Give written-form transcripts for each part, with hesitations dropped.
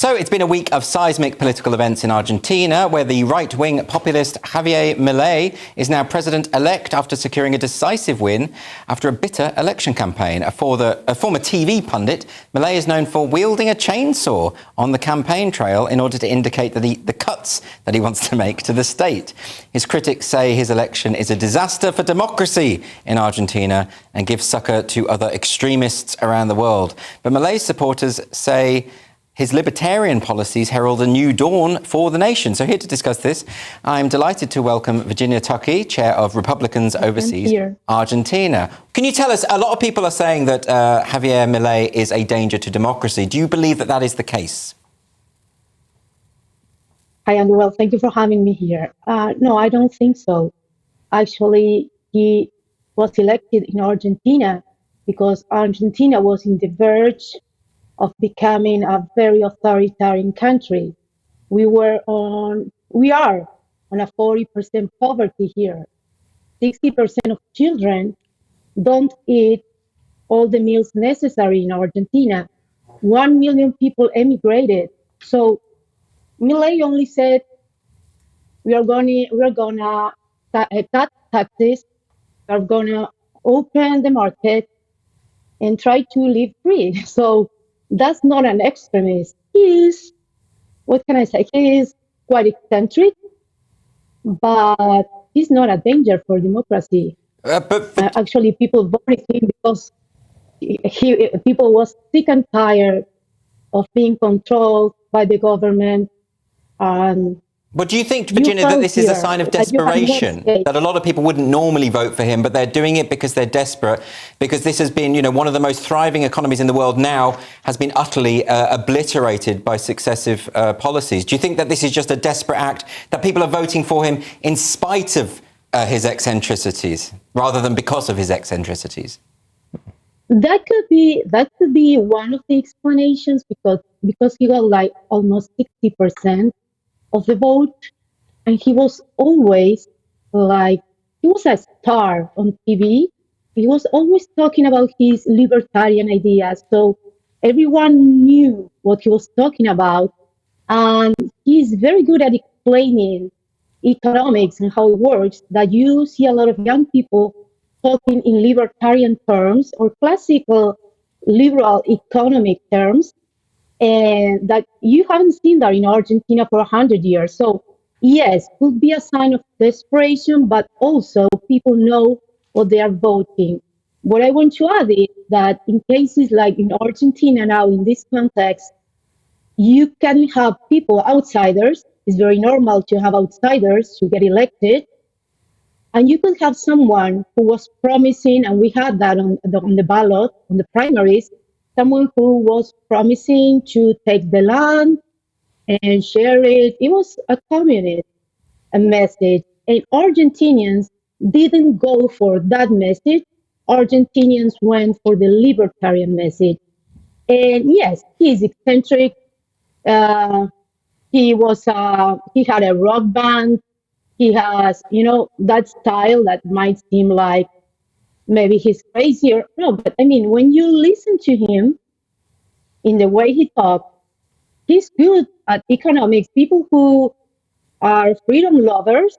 So it's been a week of seismic political events in Argentina, where the right-wing populist Javier Milei is now president-elect after securing a decisive win after a bitter election campaign. A former TV pundit, Milei is known for wielding a chainsaw on the campaign trail in order to indicate the cuts that he wants to make to the state. His critics say his election is a disaster for democracy in Argentina and gives succor to other extremists around the world. But Milei's supporters say his libertarian policies herald a new dawn for the nation. So here to discuss this, I'm delighted to welcome Virginia Tuckey, chair of Republicans Overseas Argentina. Can you tell us, a lot of people are saying that Javier Milei is a danger to democracy. Do you believe that that is the case? Hi, Andy. Well, thank you for having me here. No, I don't think so. Actually, he was elected in Argentina because Argentina was in the verge of becoming a very authoritarian country. We are on a 40% poverty here. 60% of children don't eat all the meals necessary in Argentina. 1 million people emigrated. So Milei only said we're gonna cut taxes, we're gonna open the market and try to live free. So that's not an extremist. He is, what can I say? He is quite eccentric, but he's not a danger for democracy. Actually, people voted him because people was sick and tired of being controlled by the government. But do you think, Virginia, that this is a sign of desperation? That a lot of people wouldn't normally vote for him, but they're doing it because they're desperate, because this has been, one of the most thriving economies in the world now has been utterly obliterated by successive policies. Do you think that this is just a desperate act, that people are voting for him in spite of his eccentricities, rather than because of his eccentricities? That could be one of the explanations, because he got like almost 60% of the vote, and he was always he was a star on TV. He was always talking about his libertarian ideas, so everyone knew what he was talking about, and he's very good at explaining economics and how it works, that you see a lot of young people talking in libertarian terms or classical liberal economic terms, and that you haven't seen that in Argentina for 100 years. So yes, could be a sign of desperation, but also people know what they are voting. What I want to add is that in cases like in Argentina now, in this context, you can have people, outsiders. It's very normal to have outsiders to get elected. And you could have someone who was promising, and we had that on the ballot, on the primaries, someone who was promising to take the land and share it. It was a communist message. And Argentinians didn't go for that message. Argentinians went for the libertarian message. And yes, he's eccentric. He had a rock band. He has, that style that might seem like maybe he's crazy or no, but I mean, when you listen to him in the way he talks, he's good at economics. People who are freedom lovers,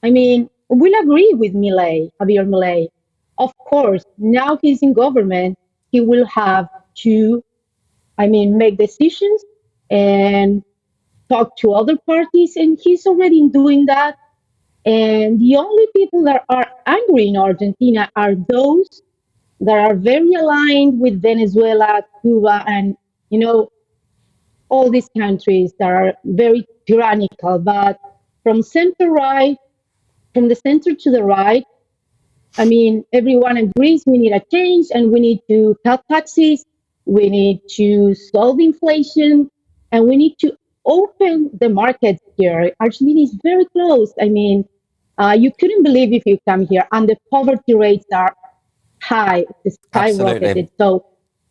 will agree with Javier Milei. Of course, now he's in government, he will have to, make decisions and talk to other parties, and he's already doing that. And the only people that are angry in Argentina are those that are very aligned with Venezuela, Cuba, and, all these countries that are very tyrannical. But from the center to the right, everyone agrees we need a change and we need to cut taxes, we need to solve inflation, and we need to open the markets here. Argentina is very close. You couldn't believe if you come here, and the poverty rates are high, skyrocketed. So,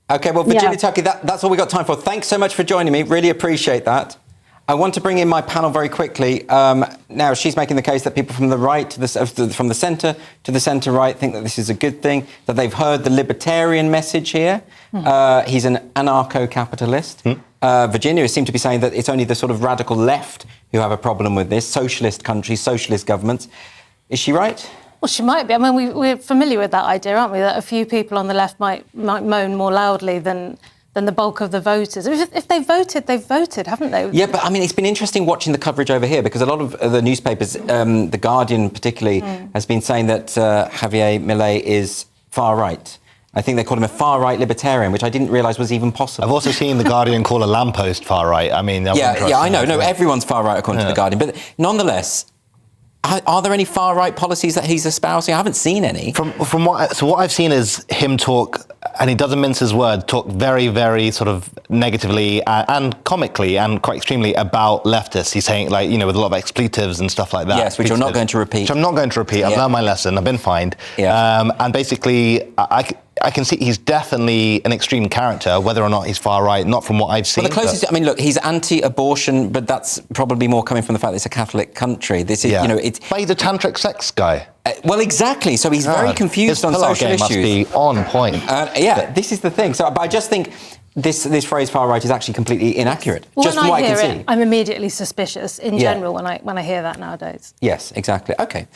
okay, well, Virginia Tuckey, that's all we got time for. Thanks so much for joining me. Really appreciate that. I want to bring in my panel very quickly. Now, she's making the case that people from the right from the centre to the centre right think that this is a good thing, that they've heard the libertarian message here. He's an anarcho-capitalist. Virginia seem to be saying that it's only the sort of radical left who have a problem with this, socialist countries, socialist governments. Is she right? Well, she might be. I mean, we're familiar with that idea, aren't we? That a few people on the left might moan more loudly than the bulk of the voters. If they've voted, haven't they? Yeah, but I mean, it's been interesting watching the coverage over here because a lot of the newspapers, The Guardian particularly, has been saying that Javier Milei is far right. I think they call him a far-right libertarian, which I didn't realise was even possible. I've also seen The Guardian call a lamppost far-right. I mean... Yeah, I know. No, everyone's far-right according to The Guardian. But nonetheless, are there any far-right policies that he's espousing? I haven't seen any. From what I've seen is him talk, and he doesn't mince his word, talk very, very sort of negatively and comically and quite extremely about leftists. He's saying, like, you know, with a lot of expletives and stuff like that. Yes, which you're not going to repeat. Which I'm not going to repeat. I've learned my lesson. I've been fined. Yeah. And basically, I can see he's definitely an extreme character, whether or not he's far right, not from what I've seen. Well, the closest, I mean, look, he's anti-abortion, but that's probably more coming from the fact that it's a Catholic country. This is, you know, it's... But he's a tantric sex guy. Well, exactly. So he's very confused on social issues. His game must be on point. Yeah, this is the thing. So, but I just think this phrase "far right" is actually completely inaccurate. Well, just when from what I I can hear see. it, I'm immediately suspicious in general when I hear that nowadays. Yes, exactly. Okay.